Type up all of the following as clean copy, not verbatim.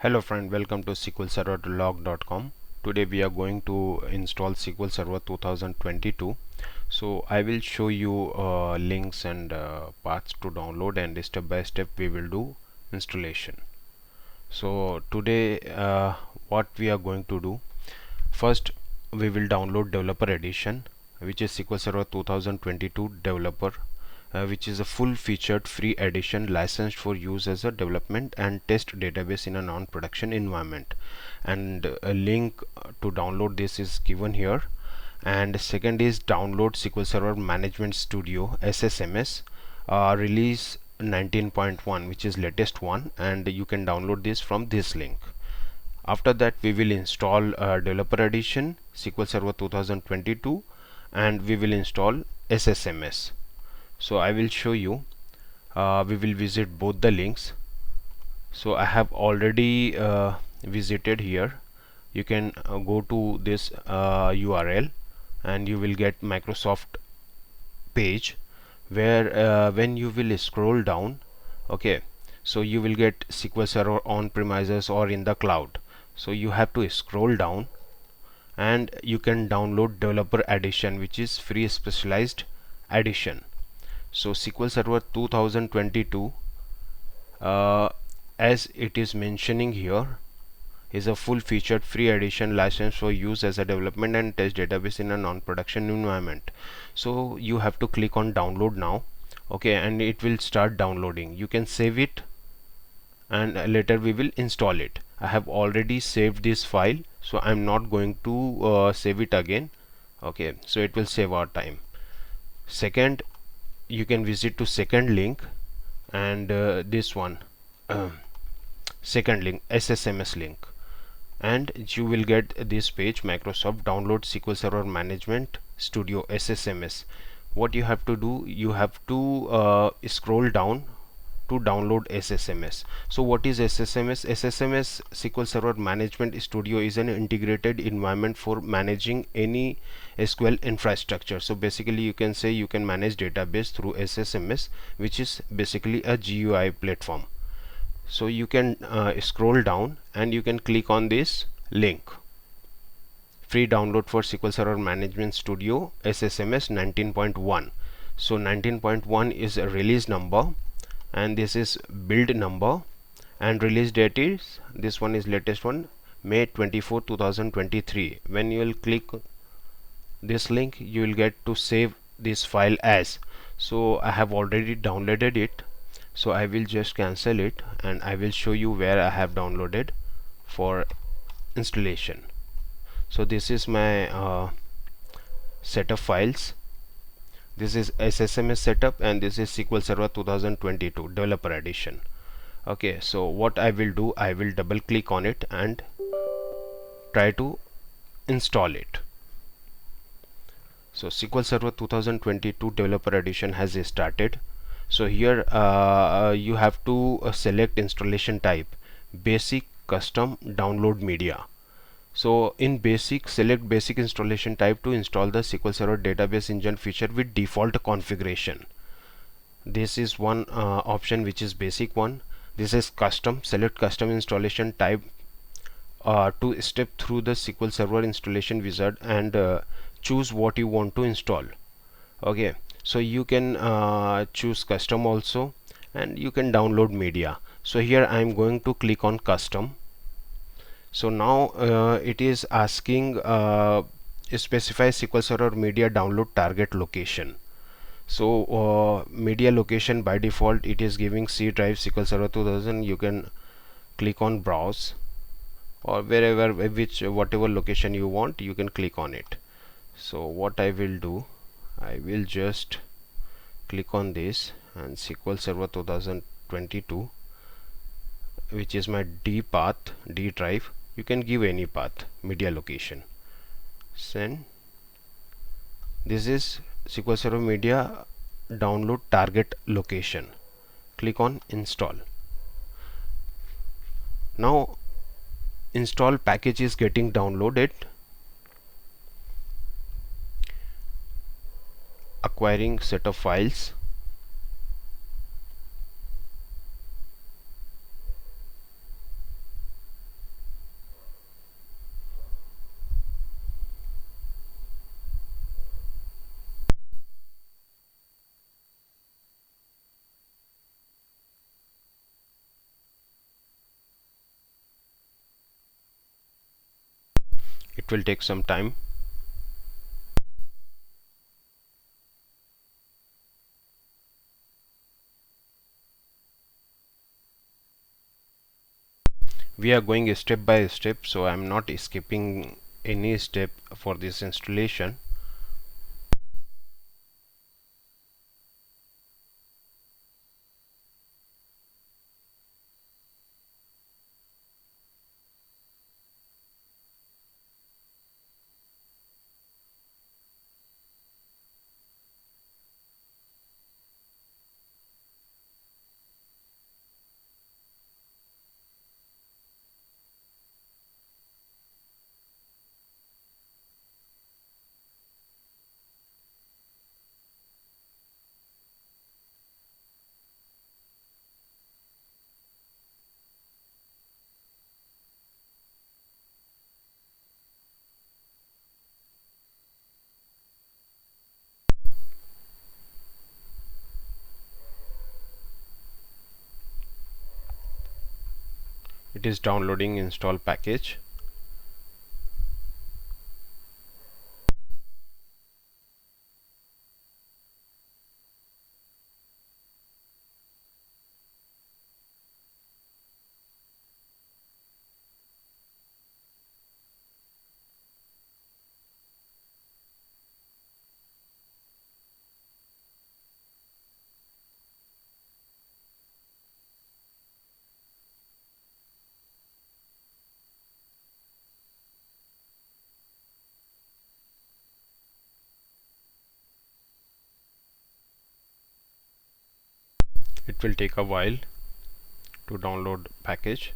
Hello friend, welcome to SQLServer.log.com. Today we are going to install SQL Server 2022. So I will show you links and paths to download, and step by step we will do installation. So today what we are going to do, first we will download developer edition, which is SQL Server 2022 developer, which is a full featured free edition licensed for use as a development and test database in a non-production environment, and a link to download this is given here. And second is download SQL Server Management Studio SSMS release 19.1, which is latest one, and you can download this from this link. After that we will install developer edition SQL Server 2022, and we will install SSMS. So I will show you. We will visit both the links. So I have already visited here. You can go to this URL and you will get Microsoft page, where when you will scroll down, okay, so you will get SQL Server on premises or in the cloud. So you have to scroll down and you can download developer edition, which is free specialized edition. So SQL Server 2022, as it is mentioning here, is a full featured free edition licensed for use as a development and test database in a non-production environment. So you have to click on download now, okay, and it will start downloading. You can save it and later we will install it. I have already saved this file, so I'm not going to save it again, okay, so it will save our time. Second, you can visit to second link, and this one second link, SSMS link, and you will get this page, Microsoft download SQL Server Management Studio SSMS. What you have to do, you have to scroll down to download SSMS. So what is SSMS? SSMS SQL Server Management Studio is an integrated environment for managing any SQL infrastructure. So basically you can say you can manage database through SSMS, which is basically a GUI platform. So you can scroll down and you can click on this link, free download for SQL Server Management Studio SSMS 19.1. So 19.1 is a release number, and this is build number, and release date is, this one is latest one, May 24 2023. When you will click this link, you will get to save this file as. So I have already downloaded it, so I will just cancel it and I will show you where I have downloaded for installation. So this is my set of files. This is SSMS setup, and this is SQL Server 2022 developer edition. Okay, so what I will do, I will double click on it and try to install it. So SQL Server 2022 developer edition has started. So here you have to select installation type, basic, custom, download media. So in basic, select basic installation type to install the SQL Server database engine feature with default configuration. This is one option, which is basic one. This is custom, select custom installation type to step through the SQL Server installation wizard and choose what you want to install. Okay, so you can choose custom also, and you can download media. So here I am going to click on custom. So now it is asking specify SQL Server media download target location. So media location, by default it is giving C drive SQL Server 2000. You can click on browse, or wherever, whatever location you want, you can click on it. So what I will do, I will just click on this, and SQL Server 2022, which is my D path, D drive. You can give any path, media location, send. This is SQL Server media download target location. Click on install. Now install package is getting downloaded. Acquiring set of files. It will take some time. We are going step by step, so I'm not skipping any step for this installation. It is downloading install package. It will take a while to download package.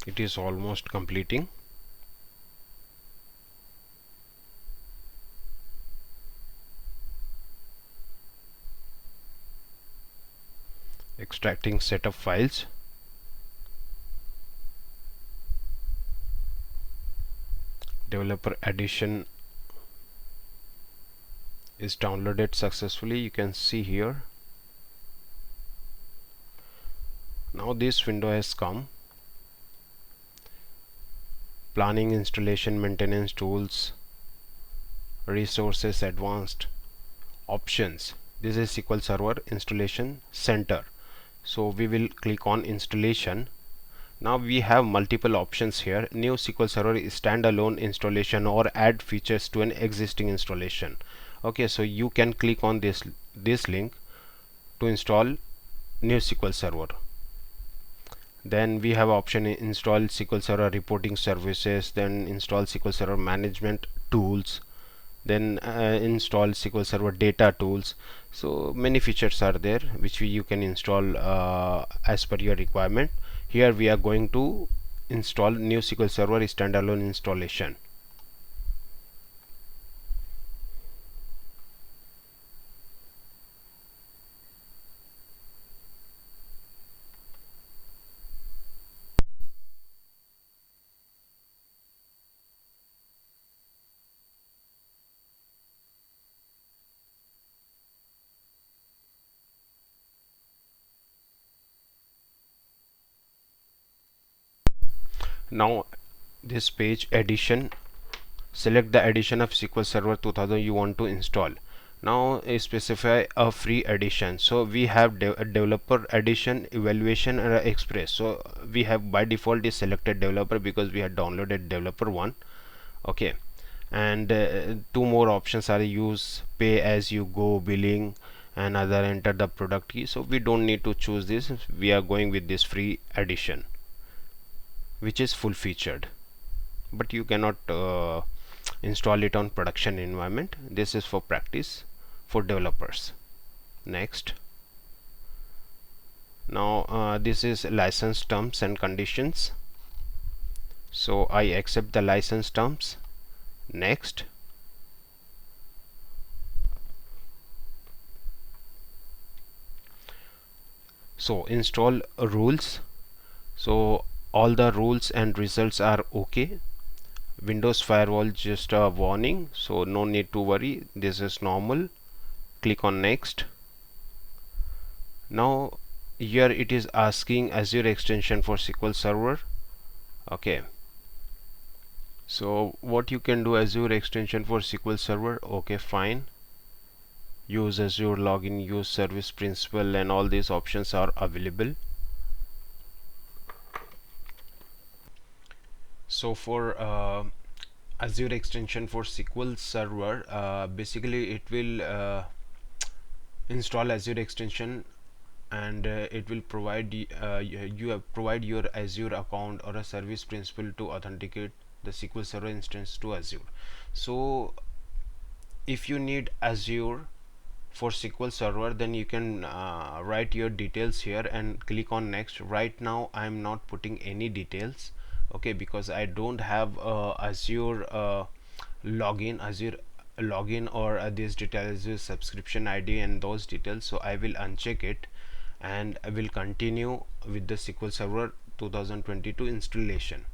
It is almost completing. Extracting setup files. Developer edition is downloaded successfully. You can see here. Now this window has come. Planning, installation, maintenance tools, resources, advanced, options. This is SQL Server installation center. So we will click on installation. Now we have multiple options here. New SQL Server is standalone installation or add features to an existing installation. Okay, so you can click on this link to install new SQL Server. Then we have option install SQL Server reporting services, then install SQL Server management tools, then install SQL Server data tools. So many features are there which you can install as per your requirement. Here we are going to install new SQL Server standalone installation. Now this page addition, select the edition of SQL Server 2000 you want to install. Now specify a free edition. So we have a developer edition, evaluation, and express. So we have by default is selected developer because we have downloaded developer one. Okay, and two more options are use pay as you go, billing, and other, enter the product key. So we don't need to choose this. We are going with this free edition, which is full featured, but you cannot install it on production environment. This is for practice for developers. Next. Now this is license terms and conditions. So I accept the license terms. Next. So So install rules. So all the rules and results are okay. Windows firewall just a warning, so no need to worry, this is normal. Click on next. Now here it is asking Azure extension for SQL Server. Okay, so what you can do, Azure extension for SQL Server, okay, fine. Use Azure login, use service principal, and all these options are available. So for Azure extension for SQL Server, basically it will install Azure extension, and it will provide provide your Azure account or a service principal to authenticate the SQL Server instance to Azure. So if you need Azure for SQL Server, then you can write your details here and click on next. Right now I am not putting any details, okay, because I don't have Azure login or this details, subscription ID and those details. So I will uncheck it and I will continue with the SQL Server 2022 installation.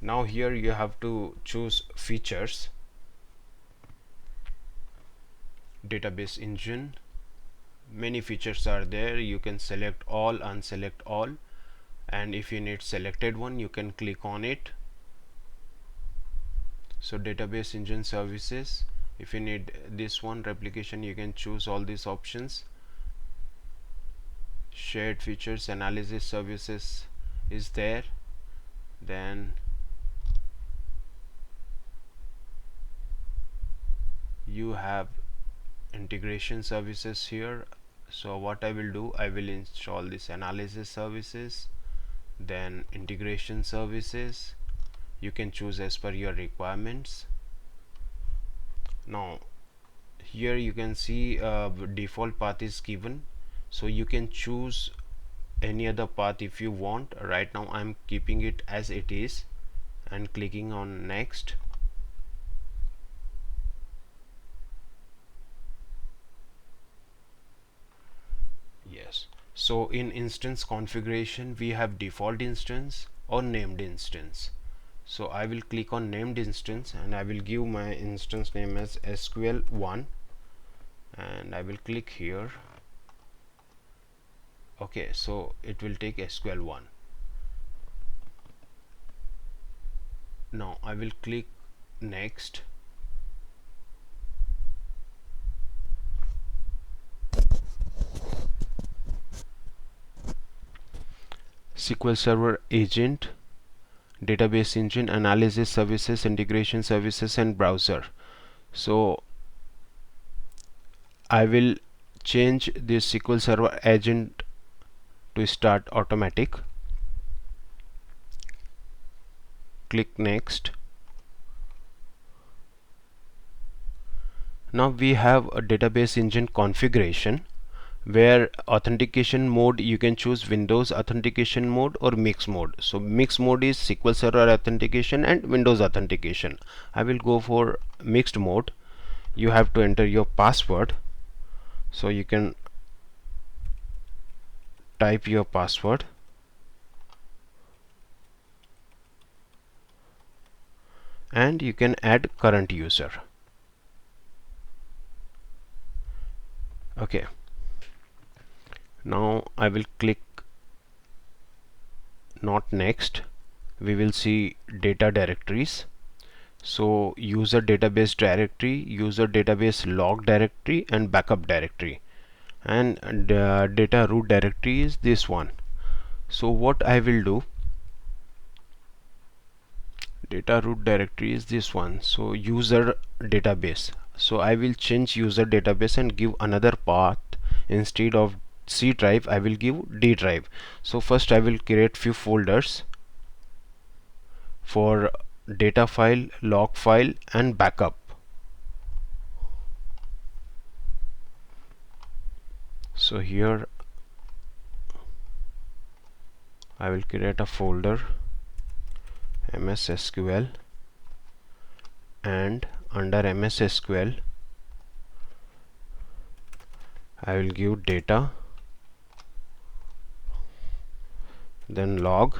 Now here you have to choose features, database engine. Many features are there, you can select all, unselect all, and if you need selected one you can click on it. So database engine services, if you need this one, replication, you can choose all these options. Shared features, analysis services is there. Then you have integration services here. So what I will do, I will install this analysis services, then integration services. You can choose as per your requirements. Now here you can see default path is given, so you can choose any other path if you want. Right now I'm keeping it as it is and clicking on next. Yes, so in instance configuration we have default instance or named instance. So I will click on named instance and I will give my instance name as SQL1 and I will click here. Okay, so it will take SQL1. Now I will click next. SQL Server agent, database engine, analysis services, integration services, and browser. So I will change this SQL Server agent to start automatic. Click next. Now we have a database engine configuration where authentication mode you can choose Windows authentication mode or mix mode. So mix mode is SQL Server authentication and Windows authentication. I will go for mixed mode. You have to enter your password, so you can type your password and you can add current user. Okay, now I will click not next. We will see data directories. So user database directory, user database log directory, and backup directory, and data root directory is this one. So what I will do, data root directory is this one, so user database. So I will change user database and give another path. Instead of C drive I will give D drive. So first I will create few folders for data file, log file, and backup. So here I will create a folder MS SQL, and under MS SQL I will give data, then log,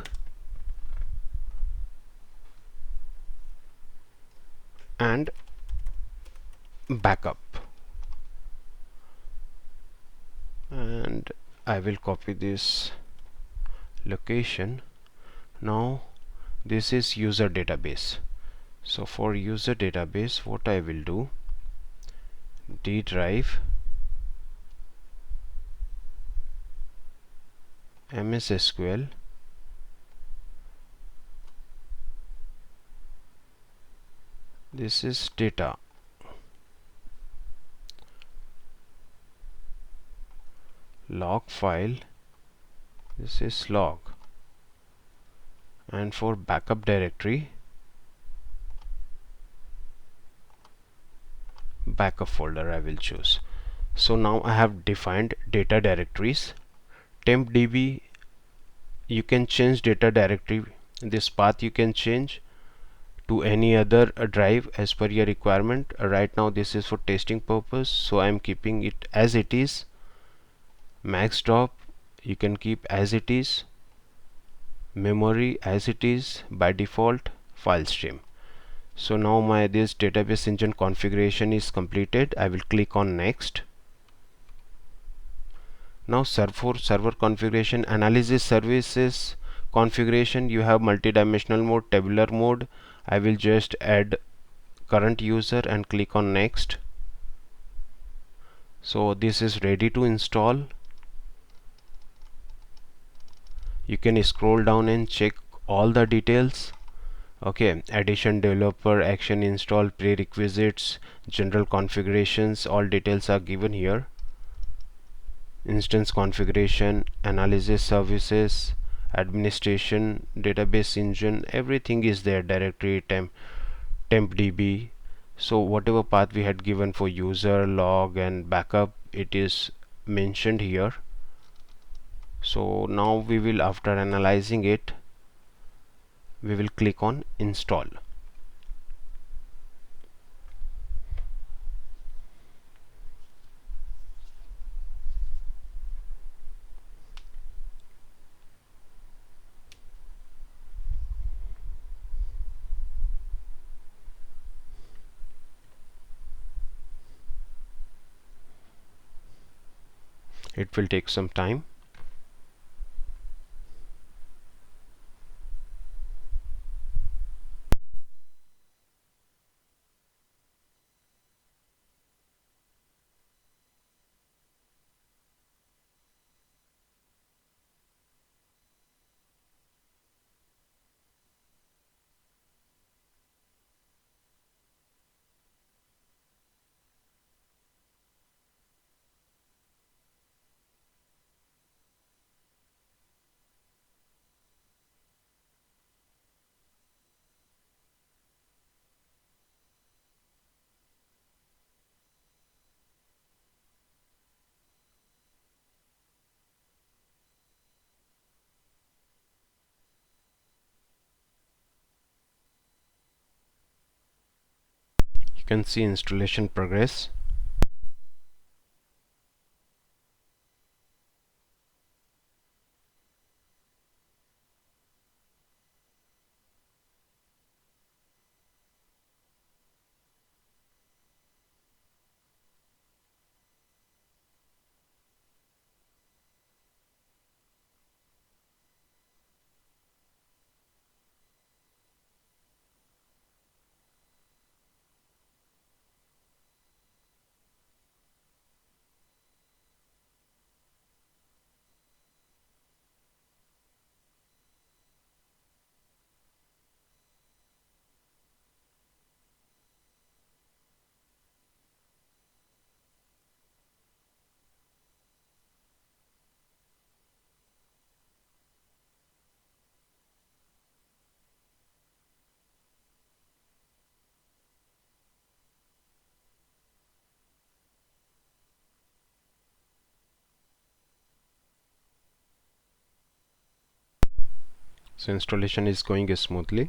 and backup, and I will copy this location. Now this is user database. So for user database, what I will do, D drive, MS SQL, this is data, log file, this is log, and for backup directory, backup folder I will choose. So now I have defined data directories. Tempdb, you can change data directory, this path you can change to any other drive as per your requirement. Right now this is for testing purpose, so I am keeping it as it is. Max drop you can keep as it is, memory as it is by default, file stream. So now my this database engine configuration is completed. I will click on next. Now server configuration, analysis services configuration, you have multidimensional mode, tabular mode. I will just add current user and click on next. So this is ready to install. You can scroll down and check all the details. Okay, addition, developer, action, install, prerequisites, general configurations, all details are given here. Instance configuration, analysis services, administration, database engine, everything is there. Directory, tempdb. So whatever path we had given for user, log, and backup, it is mentioned here. So now we will, after analyzing it, we will click on install. It will take some time. You can see installation progress. So installation is going smoothly.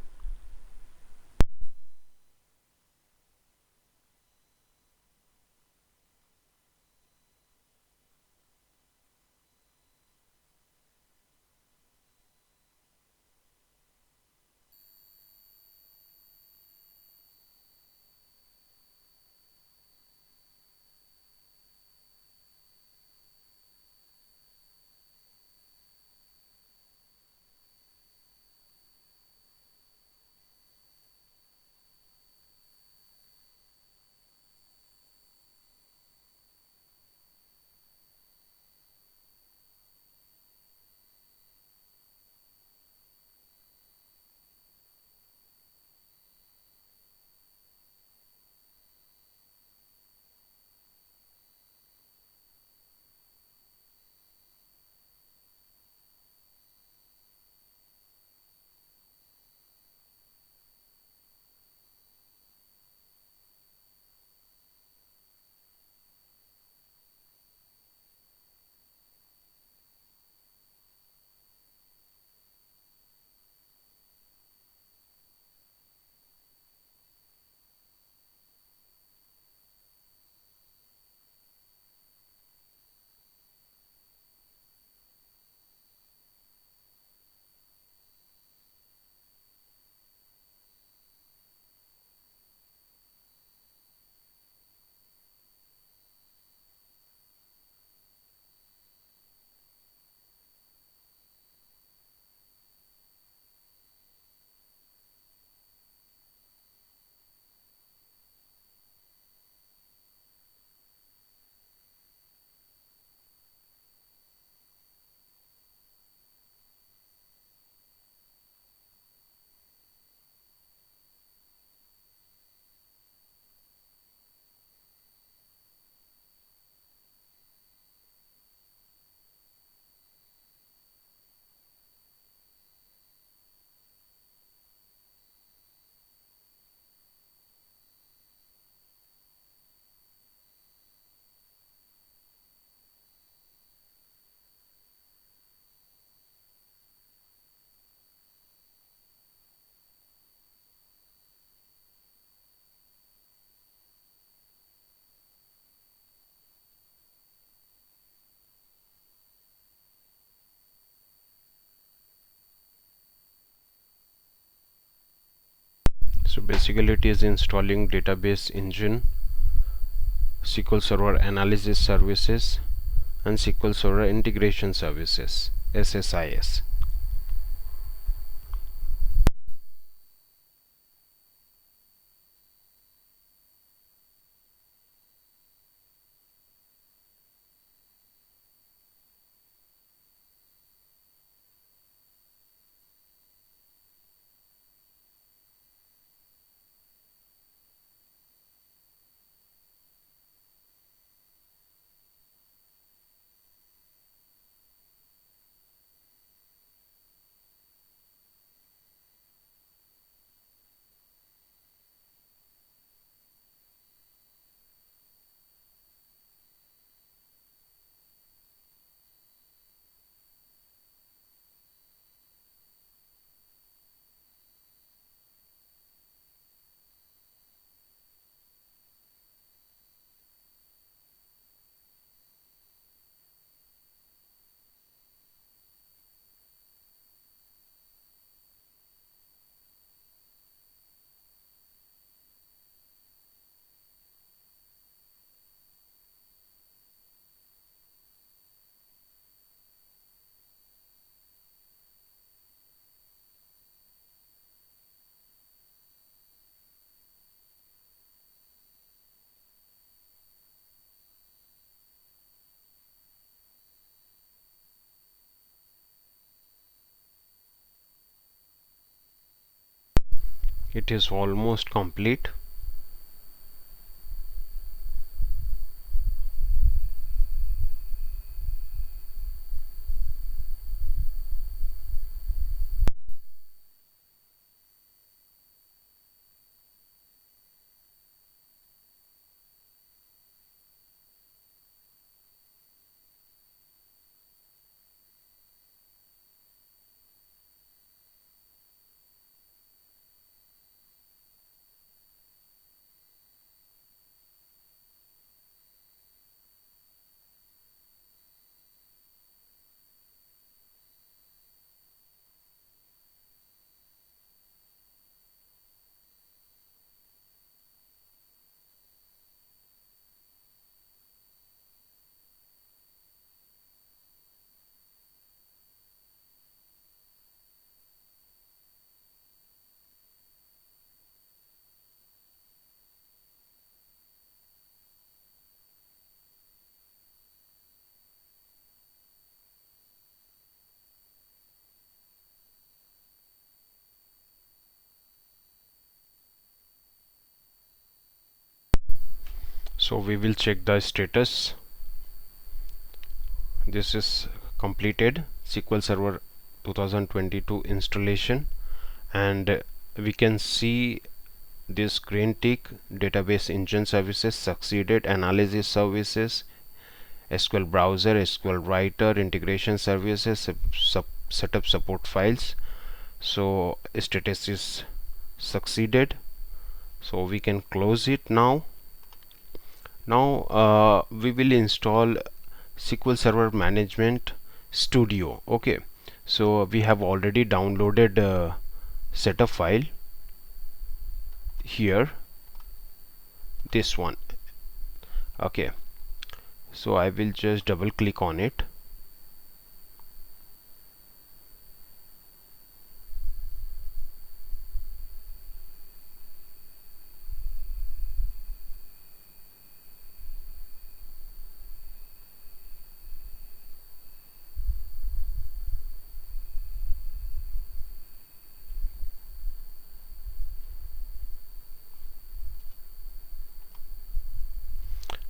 So basically it is installing database engine, SQL Server analysis services, and SQL Server integration services, SSIS. It is almost complete. So we will check the status. This is completed SQL Server 2022 installation, and we can see this green tick: database engine services succeeded, analysis services, SQL browser, SQL writer, integration services, setup support files. So status is succeeded, so we can close it now. We will install SQL Server Management Studio. Okay, so we have already downloaded setup file here, this one. Okay, so I will just double click on it.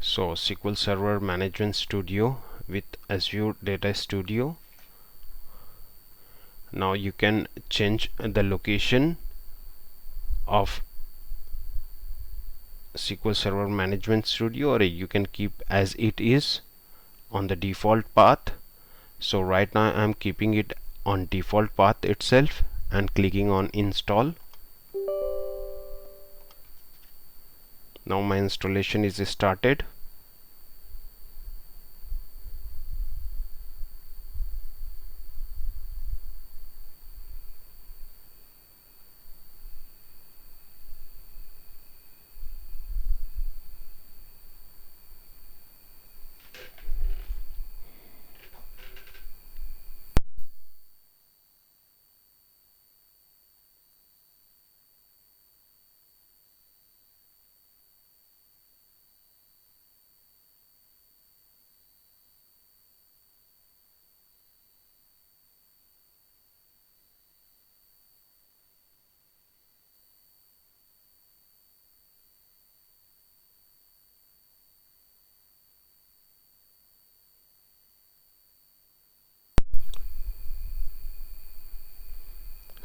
So SQL Server Management Studio with Azure Data Studio. Now you can change the location of SQL Server Management Studio, or you can keep as it is on the default path. So right now I'm keeping it on default path itself and clicking on install. Now my installation is started.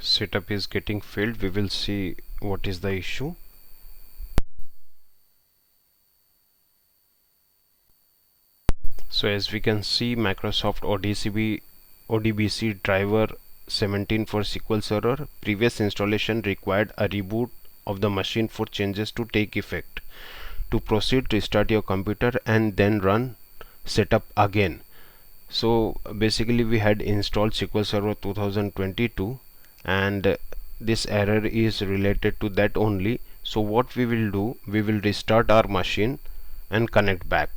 setup is getting failed. We will see what is the issue. So as we can see, Microsoft ODBC driver 17 for SQL Server. Previous installation required a reboot of the machine for changes to take effect. To proceed, restart your computer and then run setup again. So basically we had installed SQL Server 2022, and this error is related to that only. So what we will do, we will restart our machine and connect back.